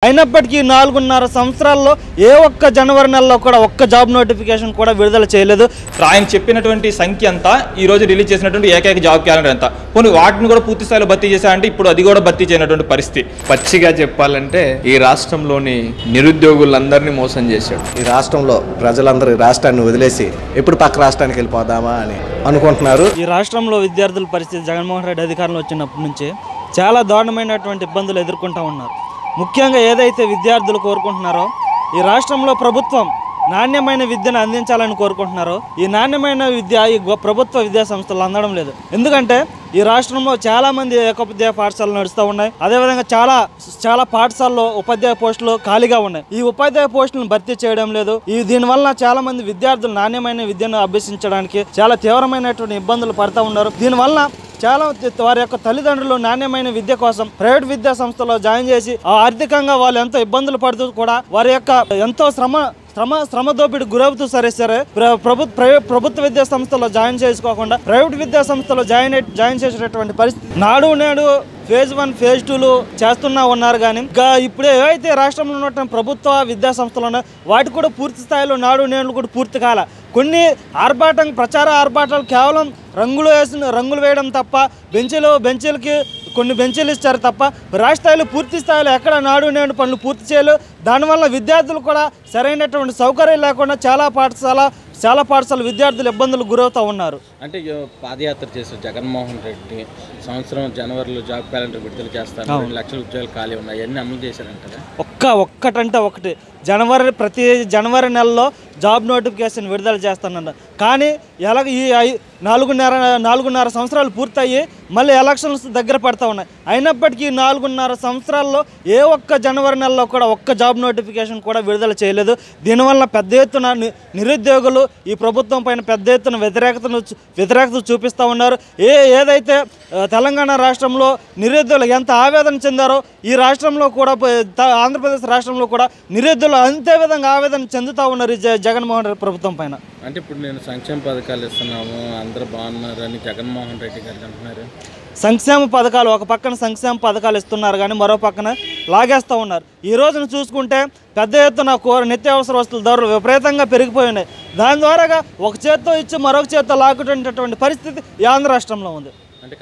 అయినప్పటికీ 4.5 సంవత్సరాల్లో ఏ ఒక్క జనవరి నెలలో కూడా ఒక్క జాబ్ నోటిఫికేషన్ కూడా విడుదల చేయలేదు. ఆయన చెప్పినటువంటి సంఖ్య అంతా ఈ రోజు రిలీజ్ చేసినటువంటి ఏకైక జాబ్ క్యాలెండర్ ఎంత, పోనీ వాటిని కూడా పూర్తి స్థాయిలో భర్తీ చేశారంటే ఇప్పుడు అది కూడా భర్తీ చేయనటువంటి పరిస్థితి. పచ్చిగా చెప్పాలంటే ఈ రాష్ట్రంలోని నిరుద్యోగులందరినీ మోసం చేశాడు. ఈ రాష్ట్రంలో ప్రజలందరూ రాష్ట్రాన్ని వదిలేసి ఎప్పుడు పక్క రాష్ట్రానికి వెళ్ళిపోదామా అని అనుకుంటున్నారు. ఈ రాష్ట్రంలో విద్యార్థుల పరిస్థితి జగన్మోహన్ రెడ్డి అధికారంలో వచ్చినప్పటి నుంచి చాలా దారుణమైనటువంటి ఇబ్బందులు ఎదుర్కొంటూ ఉన్నారు. ముఖ్యంగా ఏదైతే విద్యార్థులు కోరుకుంటున్నారో ఈ రాష్ట్రంలో ప్రభుత్వం నాణ్యమైన విద్యను అందించాలని కోరుకుంటున్నారో ఈ నాణ్యమైన విద్య ఈ ప్రభుత్వ విద్యా సంస్థలు అందడం లేదు. ఎందుకంటే ఈ రాష్ట్రంలో చాలామంది ఏకోపాధ్యాయ పాఠశాలలు నడుస్తూ ఉన్నాయి. అదేవిధంగా చాలా పాఠశాలలో ఉపాధ్యాయ పోస్టులు ఖాళీగా ఉన్నాయి. ఈ ఉపాధ్యాయ పోస్టులను భర్తీ చేయడం లేదు. దీనివల్ల చాలా మంది విద్యార్థులు నాణ్యమైన విద్యను అభ్యసించడానికి చాలా తీవ్రమైనటువంటి ఇబ్బందులు పడుతూ ఉన్నారు. దీనివల్ల చాలా వారి యొక్క తల్లిదండ్రులు నాణ్యమైన విద్య కోసం ప్రైవేట్ విద్యా సంస్థలో జాయిన్ చేసి ఆర్థికంగా వాళ్ళు ఎంతో ఇబ్బందులు పడుతూ కూడా వారి యొక్క ఎంతో శ్రమ దోపిడి గురవుతూ సరే ప్రభుత్వ విద్యా సంస్థలో జాయిన్ చేసుకోకుండా ప్రైవేట్ విద్యా సంస్థలో జాయిన్ చేసేటటువంటి పరిస్థితి. నాడు నేడు ఫేజ్ 1 ఫేజ్ 2లు చేస్తున్నా ఉన్నారు. కానీ ఇంకా ఇప్పుడు ఏవైతే రాష్ట్రంలో ఉన్నటువంటి ప్రభుత్వ విద్యా సంస్థలు ఉన్నాయో వాటి కూడా పూర్తి స్థాయిలో నాడు నేడు కూడా పూర్తి కాల. కొన్ని ప్రచార ఆర్భాటాలు కేవలం రంగులు వేయడం తప్ప బెంచీలకి కొన్ని బెంచీలు ఇచ్చారు తప్ప రాష్ట్రాలు పూర్తి స్థాయిలో ఎక్కడ నాడు నేడు పనులు పూర్తి చేయలేదు. దానివల్ల విద్యార్థులు కూడా సరైనటువంటి సౌకర్యం లేకుండా చాలా పాఠశాల విద్యార్థులు ఇబ్బందులు గురవుతూ ఉన్నారు. అంటే పాదయాత్ర చేశారు జగన్మోహన్ రెడ్డి, సంవత్సరం జనవరిలో జాబ్ క్యాలెండర్ విడుదల చేస్తారు, 2 లక్షల ఉద్యోగాలు ఖాళీ ఉన్నాయి, అన్నీ అమలు చేశారంటారా? ఒక్కటంటే ఒకటి ప్రతి జనవరి నెలలో జాబ్ నోటిఫికేషన్ విడుదల చేస్తానన్నారు. కానీ ఈ 4.5 సంవత్సరాలు పూర్తయ్యి మళ్ళీ ఎలక్షన్స్ దగ్గర పడుతూ ఉన్నాయి. అయినప్పటికీ 4.5 సంవత్సరాల్లో ఏ ఒక్క జనవరి నెలలో కూడా ఒక్క జాబ్ నోటిఫికేషన్ కూడా విడుదల చేయలేదు. దీనివల్ల పెద్ద ఎత్తున నిరుద్యోగులు ఈ ప్రభుత్వం పైన పెద్ద ఎత్తున వ్యతిరేకత చూపిస్తూ ఉన్నారు. ఏదైతే తెలంగాణ రాష్ట్రంలో నిరుద్యోగులు ఎంత ఆవేదన చెందారో ఈ రాష్ట్రంలో కూడా ఆంధ్రప్రదేశ్ రాష్ట్రంలో కూడా నిరుద్యోగులు అంతే విధంగా ఆవేదన చెందుతూ ఉన్నారు ఈ జగన్మోహన్ రెడ్డి ప్రభుత్వం పైన. అంటే ఇప్పుడు నేను సంక్షేమ పథకాలు ఇస్తున్నాము అందరూ బాగున్నారు అని జగన్మోహన్ రెడ్డి గారు అంటున్నారు. సంక్షేమ పథకాలు ఒక పక్కన సంక్షేమ పథకాలు ఇస్తున్నారు కానీ మరో పక్కన లాగేస్తూ ఉన్నారు. ఈ రోజున చూసుకుంటే పెద్ద ఎత్తున నిత్యావసర వస్తువుల ధరలు విపరీతంగా పెరిగిపోయి ఉన్నాయి. దాని ద్వారాగా ఒక చేత్తో ఇచ్చి మరొక చేత్తో లాక్కునేటటువంటి పరిస్థితి ఈ ఆంధ్ర రాష్ట్రంలో ఉంది. అంటే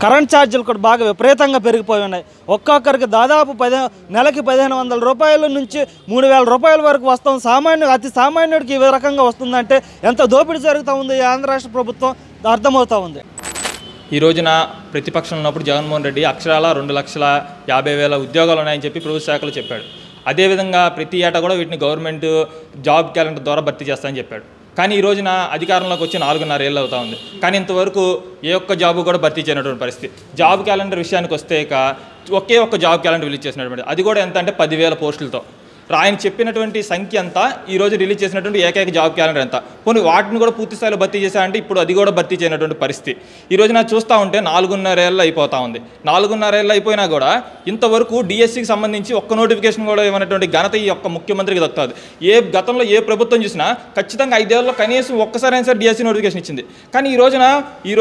కరెంట్ ఛార్జీలు కూడా బాగా విపరీతంగా పెరిగిపోయి ఉన్నాయి. ఒక్కొక్కరికి దాదాపు నెలకి 1500 రూపాయల నుంచి 3000 రూపాయల వరకు వస్తుంది. అతి సామాన్యుడికి ఈ రకంగా వస్తుందంటే ఎంత దోపిడీ జరుగుతూ ఉంది ఈ ఆంధ్ర రాష్ట్ర ప్రభుత్వం అర్థమవుతూ ఉంది. ఈ రోజున ప్రతిపక్షంలో ఉన్నప్పుడు జగన్మోహన్ రెడ్డి అక్షరాల 2,50,000 ఉద్యోగాలు ఉన్నాయని చెప్పి ప్రభుత్వ శాఖలు చెప్పాడు. అదేవిధంగా ప్రతి ఏటా కూడా వీటిని గవర్నమెంట్ జాబ్ క్యాలెండర్ ద్వారా భర్తీ చేస్తామని చెప్పాడు. కానీ ఈ రోజున అధికారంలోకి వచ్చి 4.5 ఏళ్ళు అవుతా ఉంది. కానీ ఇంతవరకు ఏ ఒక్క జాబు కూడా భర్తీ చేయనటువంటి పరిస్థితి. జాబ్ క్యాలెండర్ విషయానికి వస్తే ఒకే ఒక్క జాబ్ క్యాలెండర్ రిలీజ్ చేసినటువంటి, అది కూడా ఎంత అంటే 10,000 పోస్టులతో. ఆయన చెప్పినటువంటి సంఖ్య అంతా ఈ రోజు రిలీజ్ చేసినటువంటి ఏకైక జాబ్ క్యాలెండర్ ఎంత, పోనీ వాటిని కూడా పూర్తి స్థాయిలో భర్తీ చేశారంటే ఇప్పుడు అది కూడా భర్తీ చేయనటువంటి పరిస్థితి. ఈ రోజున చూస్తూ ఉంటే 4.5 ఏళ్ళు అయిపోతూ ఉంది. 4.5 ఏళ్ళు అయిపోయినా కూడా ఇంతవరకు డిఎస్సికి సంబంధించి ఒక్క నోటిఫికేషన్ కూడా ఇవ్వనటువంటి ఘనత ఈ యొక్క ముఖ్యమంత్రికి దక్కుతుంది. గతంలో ఏ ప్రభుత్వం చూసినా ఖచ్చితంగా 5 ఏళ్ళలో కనీసం ఒక్కసారైనా సరే డిఎస్సి నోటిఫికేషన్ ఇచ్చింది. కానీ ఈ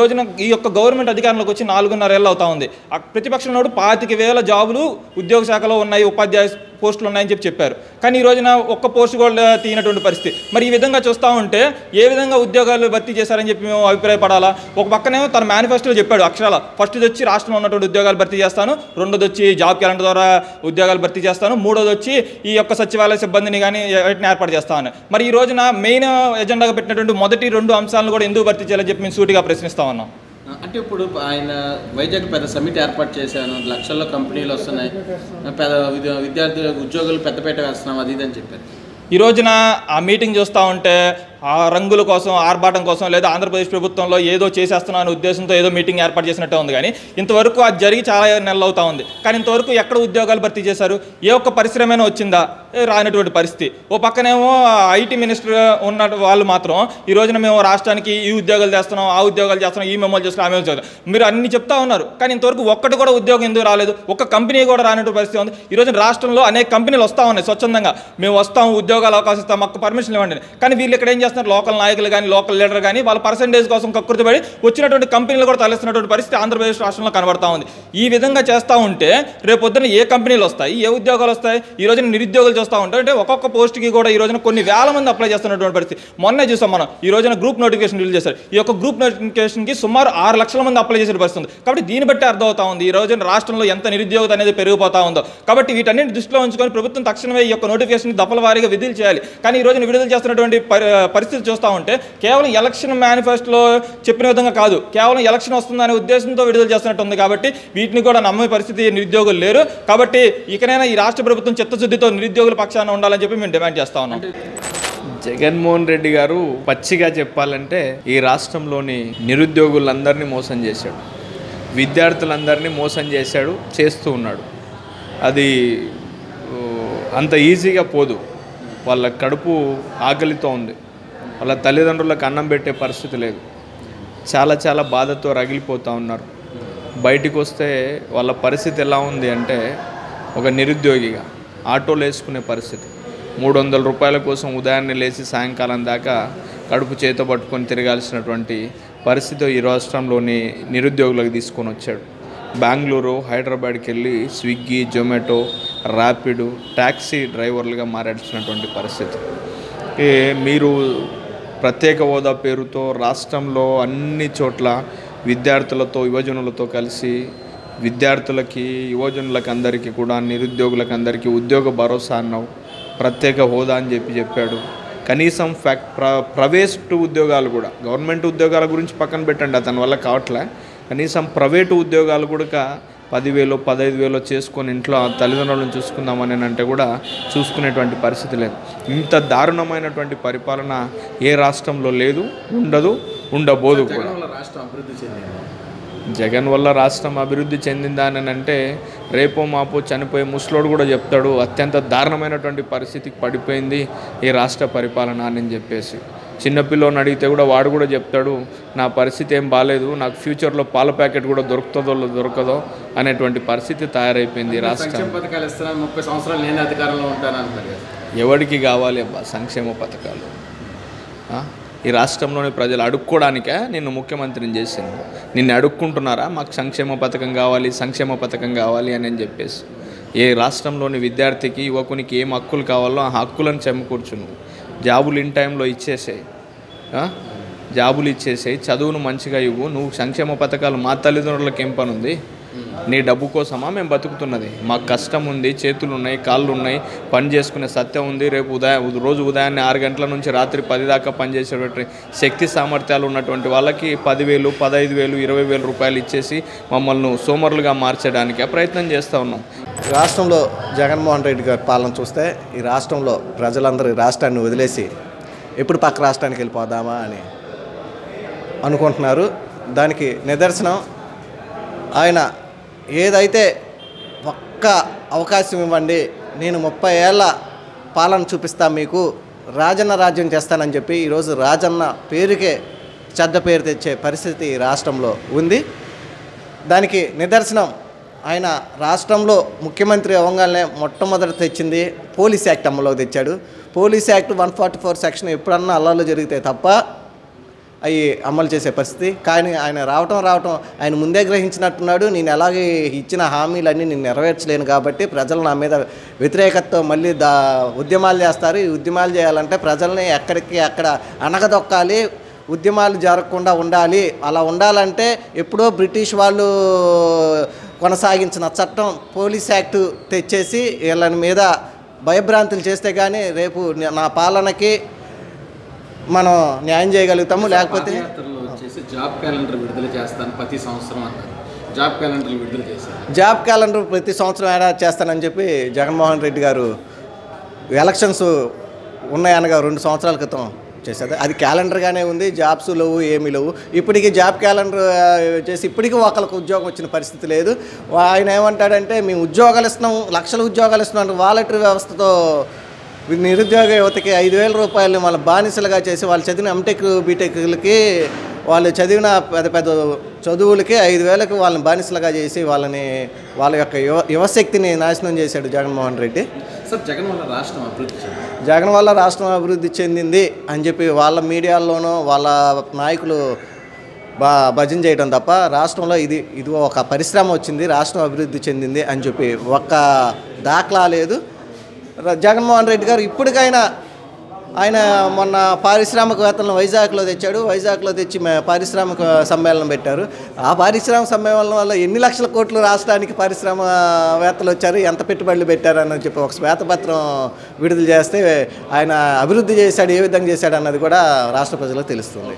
రోజున ఈ యొక్క గవర్నమెంట్ అధికారంలోకి వచ్చి 4.5 ఏళ్ళు అవుతా ఉంది. ప్రతిపక్షంలో 25,000 జాబులు ఉద్యోగ శాఖలో ఉన్నాయి, ఉపాధ్యాయ పోస్టులు ఉన్నాయని చెప్పారు. కానీ ఈ రోజున ఒక్క పోస్టు కూడా తీయనటువంటి పరిస్థితి. మరి ఈ విధంగా చూస్తూ ఉంటే ఏ విధంగా ఉద్యోగాలు భర్తీ చేశారని చెప్పి మేము అభిప్రాయపడాలా? ఒక పక్కనేమో తన మేనిఫెస్టోలో చెప్పాడు అక్షరాల ఫస్ట్ది వచ్చి రాష్ట్రంలో ఉన్నటువంటి ఉద్యోగాలు భర్తీ చేస్తాను, రెండోది వచ్చి జాబ్ క్యాలెండర్ ద్వారా ఉద్యోగాలు భర్తీ చేస్తాను, మూడోది వచ్చి ఈ యొక్క సచివాలయ సిబ్బందిని కానీ వాటిని ఏర్పాటు చేస్తాను. మరి ఈ రోజున మెయిన్ ఎజెండాగా పెట్టినటువంటి మొదటి 2 అంశాలను కూడా ఎందుకు భర్తీ చేయాలని చెప్పి మేము సూటిగా ప్రశ్నిస్తా ఉన్నాం. అంటే ఇప్పుడు ఆయన వైజాగ్ పెద్ద సమిట్ ఏర్పాటు చేశాను, లక్షల్లో కంపెనీలు వస్తున్నాయి, విద్యార్థుల ఉద్యోగులు పెద్దపేట వేస్తున్నాం అది ఇది అని చెప్పారు. ఈ రోజున ఆ మీటింగ్ చూస్తూ ఉంటే ఆ రంగుల కోసం ఆర్భాటం కోసం లేదా ఆంధ్రప్రదేశ్ ప్రభుత్వంలో ఏదో చేసేస్తున్నా అనే ఉద్దేశంతో ఏదో మీటింగ్ ఏర్పాటు చేసినట్టే ఉంది. కానీ ఇంతవరకు అది జరిగి చాలా నెలలు అవుతా ఉంది. కానీ ఇంతవరకు ఎక్కడ ఉద్యోగాలు భర్తీ చేశారు? ఏ ఒక్క పరిశ్రమైనా వచ్చిందా? రానటువంటి పరిస్థితి. ఓ పక్కనేమో ఐటీ మినిస్టర్ ఉన్న వాళ్ళు మాత్రం ఈ రోజున మేము రాష్ట్రానికి ఈ ఉద్యోగాలు చేస్తున్నాం, ఆ ఉద్యోగాలు చేస్తున్నాం, ఈ మెమోలు చేస్తున్నాం, ఆ మెమోలు చేస్తున్నాం, మీరు అన్ని చెప్తా ఉన్నారు. కానీ ఇంతవరకు ఒక్కటి కూడా ఉద్యోగం ఎందుకు రాలేదు? ఒక్క కంపెనీ కూడా రానటువంటి పరిస్థితి ఉంది. ఈ రోజున రాష్ట్రంలో అనేక కంపెనీలు వస్తూ ఉన్నాయి స్వచ్ఛందంగా, మేము వస్తాం, ఉద్యోగాలు అవకాశం ఇస్తాం, మాకు పర్మిషన్ ఇవ్వండి. కానీ వీళ్ళు ఇక్కడ ఏం చేస్తారు? చేస్తున్నారు లోకల్ నాయకులు కానీ లోకల్ లీడర్ కానీ వాళ్ళ పర్సెంటేజ్ కోసం కక్కుర్తిపడి వచ్చినటువంటి కంపెనీలు కూడా తలెస్తున్నటువంటి పరిస్థితి ఆంధ్రప్రదేశ్ రాష్ట్రంలో కనబడతా ఉంది. ఈ విధంగా చేస్తూ ఉంటే రేపు పొద్దున్న ఏ కంపెనీలు వస్తాయి, ఏ ఉద్యోగాలు వస్తాయి? ఈ రోజున నిరుద్యోగులు చూస్తూ ఉంటాం అంటే ఒక్కొక్క పోస్ట్కి కూడా ఈ రోజున కొన్ని వేల మంది అప్లై చేస్తున్నటువంటి పరిస్థితి. మొన్నే చూసాం మనం, ఈ రోజున గ్రూప్ నోటిఫికేషన్ రిలీజ్ చేశారు. ఈ యొక్క గ్రూప్ నోటిఫికేషన్కి సుమారు 6 లక్షల మంది అప్లై చేసే పరిస్థితి ఉంది. కాబట్టి దీన్ని బట్టి అర్థమవుతా ఉంది ఈ రోజున రాష్ట్రంలో ఎంత నిరుద్యోగత అనేది పెరిగిపోతా ఉందో. కాబట్టి వీటన్నింటి దృష్టిలో ఉంచుకొని ప్రభుత్వం తక్షణమే ఈ యొక్క నోటిఫికేషన్ దఫల వారీగా విడుదల చేయాలి. కానీ ఈ రోజున విడుదల చేస్తున్నటువంటి పరిస్థితి చూస్తూ ఉంటే కేవలం ఎలక్షన్ మేనిఫెస్టోలో చెప్పిన విధంగా కాదు, కేవలం ఎలక్షన్ వస్తుందనే ఉద్దేశంతో విడుదల చేస్తున్నట్టు ఉంది. కాబట్టి వీటిని కూడా నమ్మే పరిస్థితి నిరుద్యోగులు లేరు. కాబట్టి ఇకనైనా ఈ రాష్ట్ర ప్రభుత్వం చిత్తశుద్ధితో నిరుద్యోగుల పక్షాన ఉండాలని చెప్పి మేము డిమాండ్ చేస్తా ఉన్నాం. జగన్మోహన్ రెడ్డి గారు పచ్చిగా చెప్పాలంటే ఈ రాష్ట్రంలోని నిరుద్యోగులందరినీ మోసం చేశాడు, విద్యార్థులందరినీ మోసం చేస్తూ ఉన్నాడు. అది అంత ఈజీగా పోదు. వాళ్ళ కడుపు ఆకలితో ఉంది, వాళ్ళ తల్లిదండ్రులకు అన్నం పెట్టే పరిస్థితి లేదు. చాలా చాలా బాధతో రగిలిపోతూ ఉన్నారు. బయటికి వస్తే వాళ్ళ పరిస్థితి ఎలా ఉంది అంటే ఒక నిరుద్యోగిగా ఆటోలు వేసుకునే పరిస్థితి. 300 రూపాయల కోసం ఉదయాన్నే లేచి సాయంకాలం దాకా కడుపు చేత పట్టుకొని తిరగాల్సినటువంటి పరిస్థితి ఈ రాష్ట్రంలోని నిరుద్యోగులకు తీసుకొని వచ్చాడు. బెంగళూరు, హైదరాబాద్కి వెళ్ళి స్విగ్గీ, జొమాటో, ర్యాపిడ్, ట్యాక్సీ డ్రైవర్లుగా మారాల్సినటువంటి పరిస్థితి. మీరు ప్రత్యేక హోదా పేరుతో రాష్ట్రంలో అన్ని చోట్ల విద్యార్థులతో యువజనులతో కలిసి విద్యార్థులకి యువజనులకు అందరికీ కూడా నిరుద్యోగులకు అందరికీ ఉద్యోగ భరోసా అన్నావు, ప్రత్యేక హోదా అని చెప్పాడు. కనీసం ప్రైవేట్ ఉద్యోగాలు కూడా, గవర్నమెంట్ ఉద్యోగాల గురించి పక్కన పెట్టండి, అతని వల్ల కావట్లే. కనీసం ప్రైవేటు ఉద్యోగాలు కూడా 10,000 15,000 చేసుకొని ఇంట్లో తల్లిదండ్రులను చూసుకుందామని అంటే కూడా చూసుకునేటువంటి పరిస్థితి లేదు. ఇంత దారుణమైనటువంటి పరిపాలన ఏ రాష్ట్రంలో లేదు, ఉండదు, ఉండబోదు కూడా. జగన్ వల్ల రాష్ట్రం అభివృద్ధి చెందిందా అని అంటే రేపో మాపో చనిపోయే ముసలోడు కూడా చెప్తాడు అత్యంత దారుణమైనటువంటి పరిస్థితికి పడిపోయింది ఈ రాష్ట్ర పరిపాలన అని చెప్పేసి. చిన్నపిల్లని అడిగితే కూడా వాడు కూడా చెప్తాడు నా పరిస్థితి ఏం బాగాలేదు, నాకు ఫ్యూచర్లో పాల ప్యాకెట్ కూడా దొరుకుతుందో దొరకదో అనేటువంటి పరిస్థితి తయారైపోయింది రాష్ట్రం. ఎవరికి కావాలి అబ్బా సంక్షేమ పథకాలు? ఈ రాష్ట్రంలోని ప్రజలు అడుక్కోవడానికే నిన్ను ముఖ్యమంత్రిని చేసింది. నిన్ను అడుక్కుంటున్నారా మాకు సంక్షేమ పథకం కావాలి, సంక్షేమ పథకం కావాలి అని చెప్పేసి? ఏ రాష్ట్రంలోని విద్యార్థికి యువకునికి ఏం హక్కులు కావాలో ఆ హక్కులను చెమ్మకూర్చు. నువ్వు జాబులు ఇన్ టైంలో ఇచ్చేసాయి, జాబులు ఇచ్చేసాయి, చదువును మంచిగా ఇవ్వు. నువ్వు సంక్షేమ పథకాలు మా తల్లిదండ్రులకు ఏం పని ఉంది? నీ డబ్బు కోసమా మేము బతుకుతున్నది? మాకు కష్టం ఉంది, చేతులు ఉన్నాయి, కాళ్ళు ఉన్నాయి, పని చేసుకునే సత్యం ఉంది. రేపు రోజు ఉదయాన్నే 6 గంటల నుంచి రాత్రి 10 దాకా పనిచేసేటువంటి శక్తి సామర్థ్యాలు ఉన్నటువంటి వాళ్ళకి 10,000 15,000 20,000 రూపాయలు ఇచ్చేసి మమ్మల్ని సోమరులుగా మార్చడానికి ప్రయత్నం చేస్తూ ఉన్నాం. రాష్ట్రంలో జగన్మోహన్ రెడ్డి గారి పాలన చూస్తే ఈ రాష్ట్రంలో ప్రజలందరూ ఈ రాష్ట్రాన్ని వదిలేసి ఎప్పుడు పక్క రాష్ట్రానికి వెళ్ళిపోదామా అని అనుకుంటున్నారు. దానికి నిదర్శనం ఆయన ఏదైతే ఒక్క అవకాశం ఇవ్వండి, నేను 30 ఏళ్ళ పాలన చూపిస్తా, మీకు రాజన్న రాజ్యం చేస్తానని చెప్పి ఈరోజు రాజన్న పేరుకే చెడ్డ పేరు తెచ్చే పరిస్థితి ఈ రాష్ట్రంలో ఉంది. దానికి నిదర్శనం ఆయన రాష్ట్రంలో ముఖ్యమంత్రి అవ్వగానే మొట్టమొదట తెచ్చింది పోలీస్ యాక్ట్ అమలులోకి తెచ్చాడు. పోలీస్ యాక్ట్ 144 సెక్షన్ ఎప్పుడన్నా అల్లాలో జరిగితే తప్ప అవి అమలు చేసే పరిస్థితి. కానీ ఆయన రావటం ఆయన ముందే గ్రహించినట్టున్నాడు, నేను ఎలాగే ఇచ్చిన హామీలన్నీ నేను నెరవేర్చలేను కాబట్టి ప్రజలు నా మీద వ్యతిరేకతతో మళ్ళీ ఉద్యమాలు చేస్తారు. ఈ ఉద్యమాలు చేయాలంటే ప్రజల్ని ఎక్కడికి అక్కడ అణగదొక్కాలి, ఉద్యమాలు జరగకుండా ఉండాలి. అలా ఉండాలంటే ఎప్పుడో బ్రిటిష్ వాళ్ళు కొనసాగించిన చట్టం పోలీస్ యాక్ట్ తెచ్చేసి వీళ్ళని మీద భయభ్రాంతులు చేస్తే కానీ రేపు నా పాలనకి మనం న్యాయం చేయగలుగుతాము. లేకపోతే జాబ్ క్యాలెండర్ విడుదల చేస్తాను ప్రతి సంవత్సరం అన్నారు. జాబ్ క్యాలెండర్ విడుదల చేశారు. జాబ్ క్యాలెండర్ ప్రతి సంవత్సరం ఏడాది చేస్తానని చెప్పి జగన్మోహన్ రెడ్డి గారు ఎలక్షన్స్ ఉన్నాయనగా 2 సంవత్సరాల క్రితం చేసేది. అది క్యాలెండర్గానే ఉంది, జాబ్స్ లేవు, ఏమీ లేవు. ఇప్పటికీ జాబ్ క్యాలెండర్ చేసి ఇప్పటికీ ఒకరికి ఉద్యోగం వచ్చిన పరిస్థితి లేదు. ఆయన ఏమంటాడంటే మేము ఉద్యోగాలు ఇస్తున్నాం, లక్షల ఉద్యోగాలు ఇస్తున్నాం, వాలంటరీ వ్యవస్థతో నిరుద్యోగ యువతకి 5,000 రూపాయలు వాళ్ళ బానిసలుగా చేసి వాళ్ళు చదివిన ఎంటెక్ బీటెక్లకి వాళ్ళు చదివిన పెద్ద పెద్ద చదువులకి 5,000కి వాళ్ళని బానిసలుగా చేసి వాళ్ళ యొక్క యువశక్తిని నాశనం చేశాడు జగన్మోహన్ రెడ్డి. సార్ జగన్ వల్ల రాష్ట్రం అభివృద్ధి చెందింది, జగన్ వల్ల రాష్ట్రం అభివృద్ధి చెందింది అని చెప్పి వాళ్ళ మీడియాల్లోనూ వాళ్ళ నాయకులు భజన చేయడం తప్ప రాష్ట్రంలో ఇది ఒక పరిశ్రమ వచ్చింది, రాష్ట్రం అభివృద్ధి చెందింది అని చెప్పి ఒక్క దాఖలా లేదు. జగన్మోహన్ రెడ్డి గారు ఇప్పటికైనా ఆయన మొన్న పారిశ్రామికవేత్తలను వైజాగ్లో తెచ్చాడు. వైజాగ్లో తెచ్చి పారిశ్రామిక సమ్మేళనం పెట్టారు. ఆ పారిశ్రామిక సమ్మేళనం వల్ల ఎన్ని లక్షల కోట్లు రాష్ట్రానికి పారిశ్రామికవేత్తలు వచ్చారు, ఎంత పెట్టుబడులు పెట్టారని చెప్పి ఒక శ్వేతపత్రం విడుదల చేస్తే ఆయన అభివృద్ధి చేశాడు, ఏ విధంగా చేశాడు అన్నది కూడా రాష్ట్ర ప్రజలకు తెలుస్తుంది.